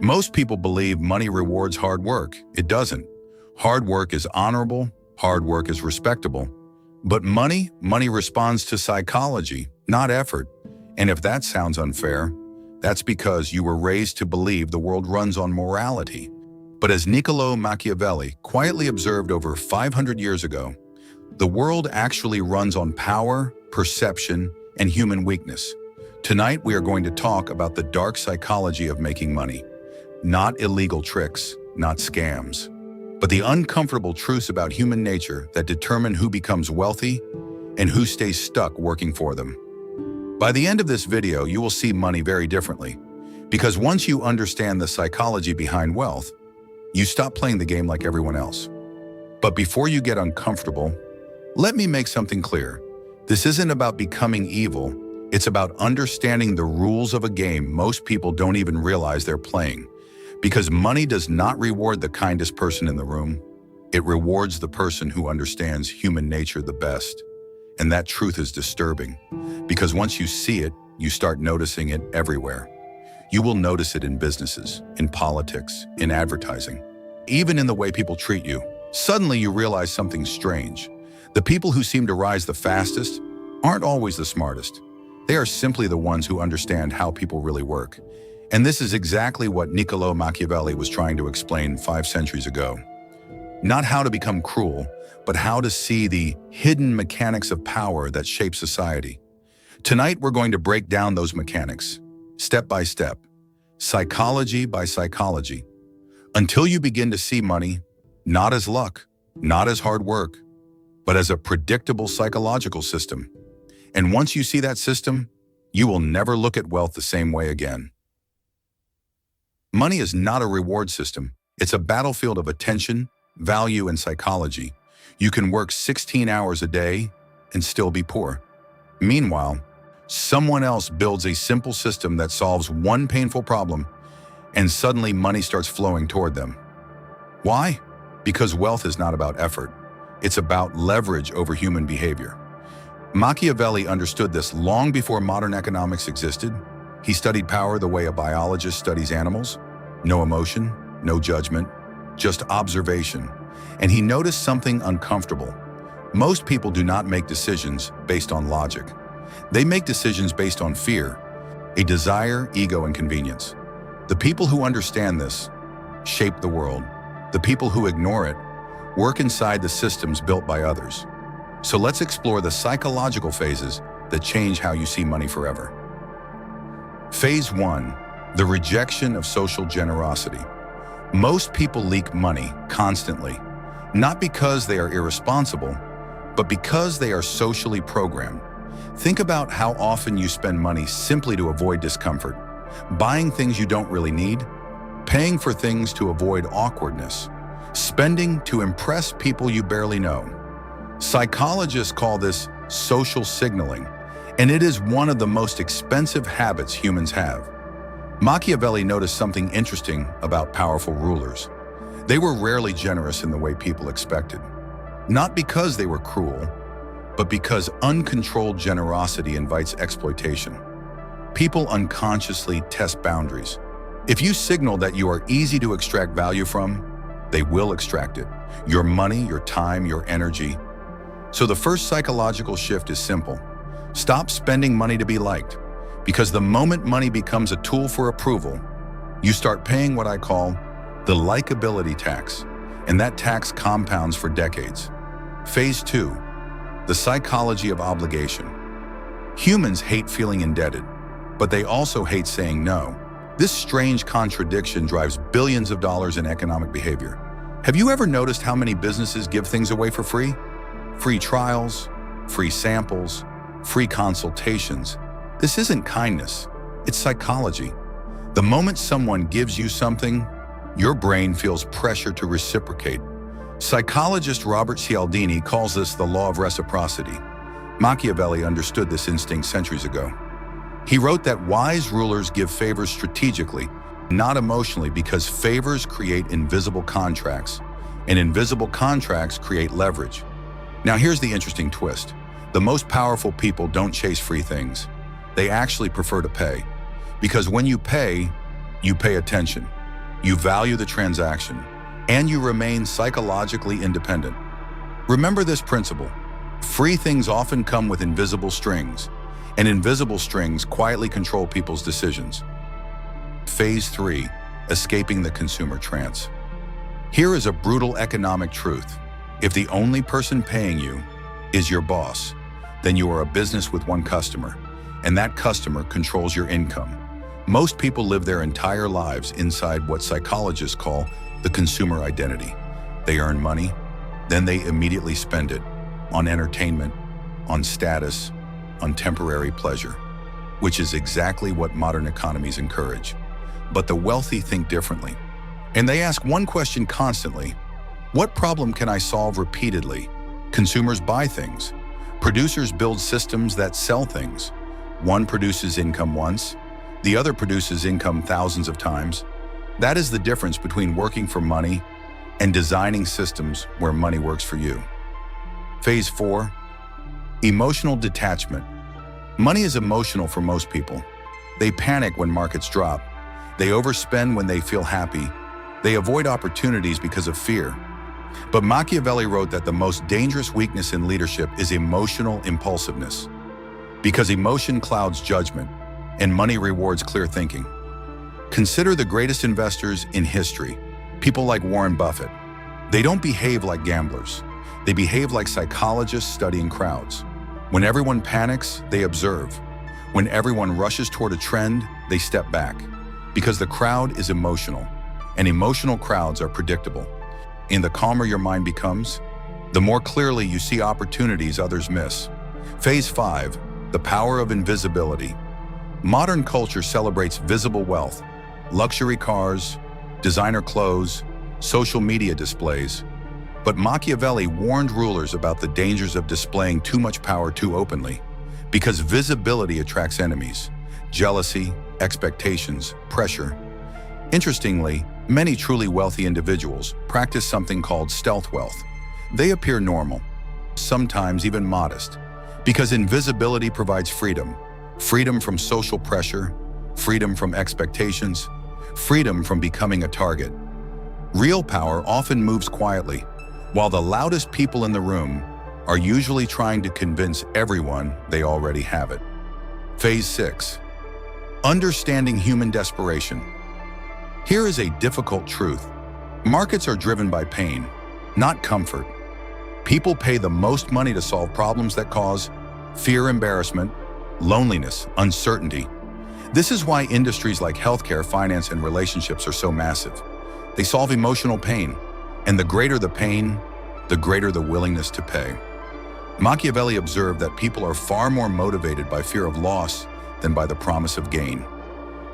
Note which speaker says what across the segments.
Speaker 1: Most people believe money rewards hard work. It doesn't. Hard work is honorable, hard work is respectable. But money responds to psychology, not effort. And if that sounds unfair, that's because you were raised to believe the world runs on morality. But as Niccolò Machiavelli quietly observed over 500 years ago, the world actually runs on power, perception, and human weakness. Tonight, we are going to talk about the dark psychology of making money. Not illegal tricks, not scams, but the uncomfortable truths about human nature that determine who becomes wealthy and who stays stuck working for them. By the end of this video, you will see money very differently, because once you understand the psychology behind wealth, you stop playing the game like everyone else. But before you get uncomfortable, let me make something clear. This isn't about becoming evil. It's about understanding the rules of a game most people don't even realize they're playing. Because money does not reward the kindest person in the room. It rewards the person who understands human nature the best. And that truth is disturbing, because once you see it, you start noticing it everywhere. You will notice it in businesses, in politics, in advertising, even in the way people treat you. Suddenly you realize something strange. The people who seem to rise the fastest aren't always the smartest. They are simply the ones who understand how people really work. And this is exactly what Niccolò Machiavelli was trying to explain 5 centuries ago. Not how to become cruel, but how to see the hidden mechanics of power that shape society. Tonight, we're going to break down those mechanics, step by step, psychology by psychology, until you begin to see money not as luck, not as hard work, but as a predictable psychological system. And once you see that system, you will never look at wealth the same way again. Money is not a reward system. It's a battlefield of attention, value, and psychology. You can work 16 hours a day and still be poor. Meanwhile, someone else builds a simple system that solves one painful problem, and suddenly money starts flowing toward them. Why? Because wealth is not about effort. It's about leverage over human behavior. Machiavelli understood this long before modern economics existed. He studied power the way a biologist studies animals. No emotion, no judgment, just observation. And he noticed something uncomfortable. Most people do not make decisions based on logic. They make decisions based on fear, a desire, ego, and convenience. The people who understand this shape the world. The people who ignore it work inside the systems built by others. So let's explore the psychological phases that change how you see money forever. Phase 1, the rejection of social generosity. Most people leak money constantly, not because they are irresponsible, but because they are socially programmed. Think about how often you spend money simply to avoid discomfort, buying things you don't really need, paying for things to avoid awkwardness, spending to impress people you barely know. Psychologists call this social signaling, and it is one of the most expensive habits humans have. Machiavelli noticed something interesting about powerful rulers. They were rarely generous in the way people expected. Not because they were cruel, but because uncontrolled generosity invites exploitation. People unconsciously test boundaries. If you signal that you are easy to extract value from, they will extract it. Your money, your time, your energy. So the first psychological shift is simple. Stop spending money to be liked. Because the moment money becomes a tool for approval, you start paying what I call the likability tax, and that tax compounds for decades. Phase 2, the psychology of obligation. Humans hate feeling indebted, but they also hate saying no. This strange contradiction drives billions of dollars in economic behavior. Have you ever noticed how many businesses give things away for free? Free trials, free samples, free consultations. This isn't kindness, it's psychology. The moment someone gives you something, your brain feels pressure to reciprocate. Psychologist Robert Cialdini calls this the law of reciprocity. Machiavelli understood this instinct centuries ago. He wrote that wise rulers give favors strategically, not emotionally, because favors create invisible contracts, and invisible contracts create leverage. Now here's the interesting twist. The most powerful people don't chase free things. They actually prefer to pay. Because when you pay attention. you value the transaction, and you remain psychologically independent. Remember this principle. Free things often come with invisible strings, and invisible strings quietly control people's decisions. Phase 3. Escaping the consumer trance. Here is a brutal economic truth. If the only person paying you is your boss, then you are a business with one customer, and that customer controls your income. Most people live their entire lives inside what psychologists call the consumer identity. They earn money, then they immediately spend it on entertainment, on status, on temporary pleasure, which is exactly what modern economies encourage. But the wealthy think differently. And they ask one question constantly: what problem can I solve repeatedly? Consumers buy things. Producers build systems that sell things. One produces income once, the other produces income thousands of times. That is the difference between working for money and designing systems where money works for you. Phase 4. Emotional detachment. Money is emotional for most people. They panic when markets drop. They overspend when they feel happy. They avoid opportunities because of fear. But Machiavelli wrote that the most dangerous weakness in leadership is emotional impulsiveness, because emotion clouds judgment and money rewards clear thinking. Consider the greatest investors in history, people like Warren Buffett. They don't behave like gamblers. They behave like psychologists studying crowds. When everyone panics, they observe. When everyone rushes toward a trend, they step back, because the crowd is emotional, and emotional crowds are predictable. And the calmer your mind becomes, the more clearly you see opportunities others miss. Phase 5. The power of invisibility. Modern culture celebrates visible wealth, luxury cars, designer clothes, social media displays. But Machiavelli warned rulers about the dangers of displaying too much power too openly, because visibility attracts enemies, jealousy, expectations, pressure. Interestingly, many truly wealthy individuals practice something called stealth wealth. They appear normal, sometimes even modest, because invisibility provides freedom. Freedom from social pressure, freedom from expectations, freedom from becoming a target. Real power often moves quietly, while the loudest people in the room are usually trying to convince everyone they already have it. Phase 6. Understanding human desperation. Here is a difficult truth. Markets are driven by pain, not comfort. People pay the most money to solve problems that cause fear, embarrassment, loneliness, uncertainty. This is why industries like healthcare, finance, and relationships are so massive. They solve emotional pain, and the greater the pain, the greater the willingness to pay. Machiavelli observed that people are far more motivated by fear of loss than by the promise of gain.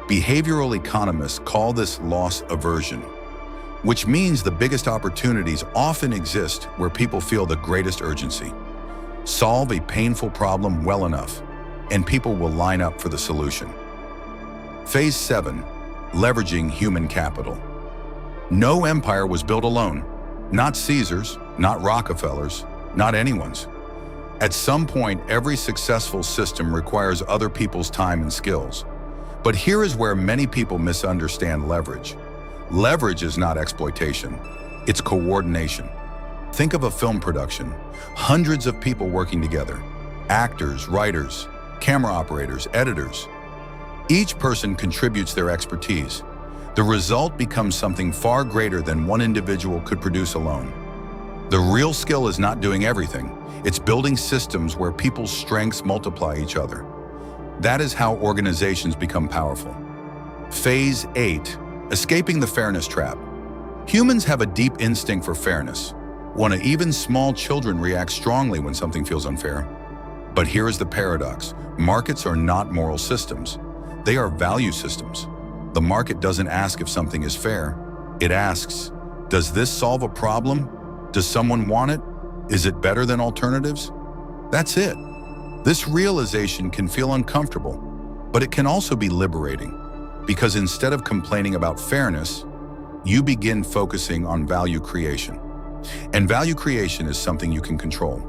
Speaker 1: Behavioral economists call this loss aversion, which means the biggest opportunities often exist where people feel the greatest urgency. Solve a painful problem well enough, and people will line up for the solution. Phase 7. Leveraging human capital. No empire was built alone. Not Caesar's, not Rockefeller's, not anyone's. At some point, every successful system requires other people's time and skills. But here is where many people misunderstand leverage. Leverage is not exploitation, it's coordination. Think of a film production, hundreds of people working together, actors, writers, camera operators, editors. Each person contributes their expertise. The result becomes something far greater than one individual could produce alone. The real skill is not doing everything. It's building systems where people's strengths multiply each other. That is how organizations become powerful. Phase 8. Escaping the fairness trap. Humans have a deep instinct for fairness. Even small children react strongly when something feels unfair. But here is the paradox. Markets are not moral systems. They are value systems. The market doesn't ask if something is fair. It asks, does this solve a problem? Does someone want it? Is it better than alternatives? That's it. This realization can feel uncomfortable, but it can also be liberating, because instead of complaining about fairness, you begin focusing on value creation. And value creation is something you can control.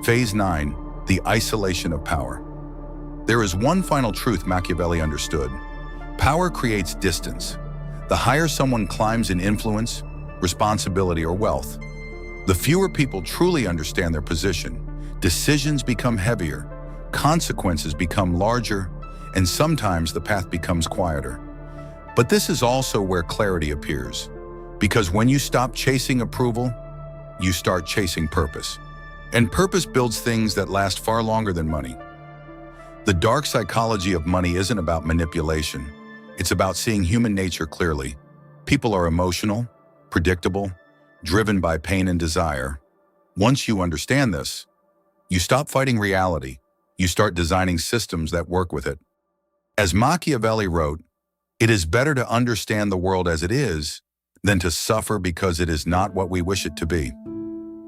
Speaker 1: Phase 9. The isolation of power. There is one final truth Machiavelli understood. Power creates distance. The higher someone climbs in influence, responsibility, or wealth, the fewer people truly understand their position. Decisions become heavier, consequences become larger, and sometimes the path becomes quieter. But this is also where clarity appears, because when you stop chasing approval, you start chasing purpose. And purpose builds things that last far longer than money. The dark psychology of money isn't about manipulation. It's about seeing human nature clearly. People are emotional, predictable, driven by pain and desire. Once you understand this, you stop fighting reality. You start designing systems that work with it. As Machiavelli wrote, "It is better to understand the world as it is than to suffer because it is not what we wish it to be."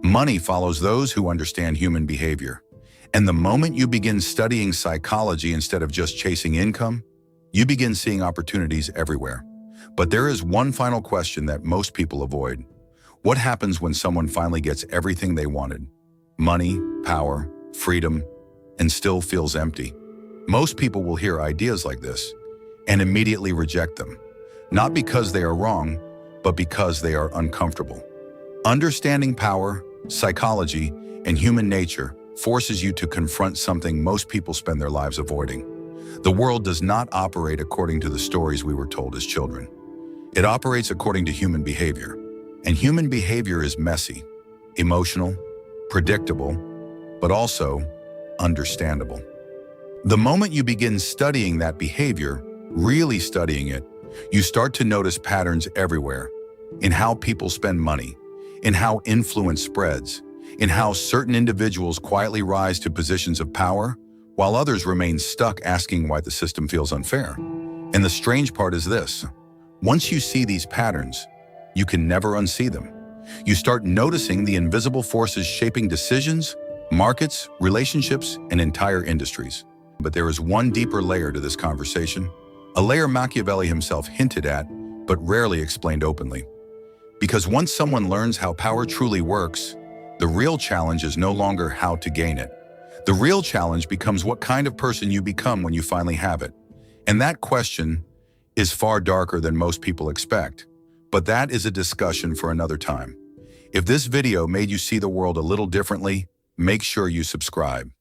Speaker 1: Money follows those who understand human behavior. And the moment you begin studying psychology instead of just chasing income, you begin seeing opportunities everywhere. But there is one final question that most people avoid. What happens when someone finally gets everything they wanted? Money, power, freedom, and still feels empty. Most people will hear ideas like this and immediately reject them, not because they are wrong, but because they are uncomfortable. Understanding power, psychology, and human nature forces you to confront something most people spend their lives avoiding. The world does not operate according to the stories we were told as children. It operates according to human behavior. And human behavior is messy, emotional, predictable, but also understandable. The moment you begin studying that behavior, really studying it, you start to notice patterns everywhere, in how people spend money, in how influence spreads, in how certain individuals quietly rise to positions of power, while others remain stuck asking why the system feels unfair. And the strange part is this: once you see these patterns, you can never unsee them. You start noticing the invisible forces shaping decisions, markets, relationships, and entire industries. But there is one deeper layer to this conversation, a layer Machiavelli himself hinted at, but rarely explained openly. Because once someone learns how power truly works, the real challenge is no longer how to gain it. The real challenge becomes what kind of person you become when you finally have it. And that question is far darker than most people expect. But that is a discussion for another time. If this video made you see the world a little differently, make sure you subscribe.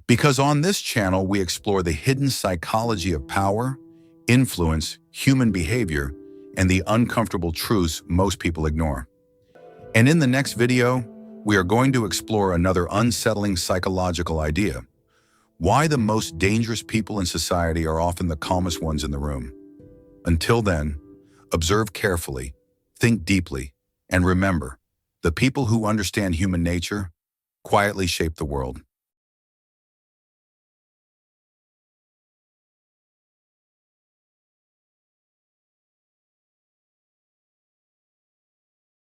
Speaker 1: Because on this channel, we explore the hidden psychology of power, influence, human behavior, and the uncomfortable truths most people ignore. And in the next video, we are going to explore another unsettling psychological idea: why the most dangerous people in society are often the calmest ones in the room. Until then, observe carefully, think deeply, and remember, the people who understand human nature quietly shape the world.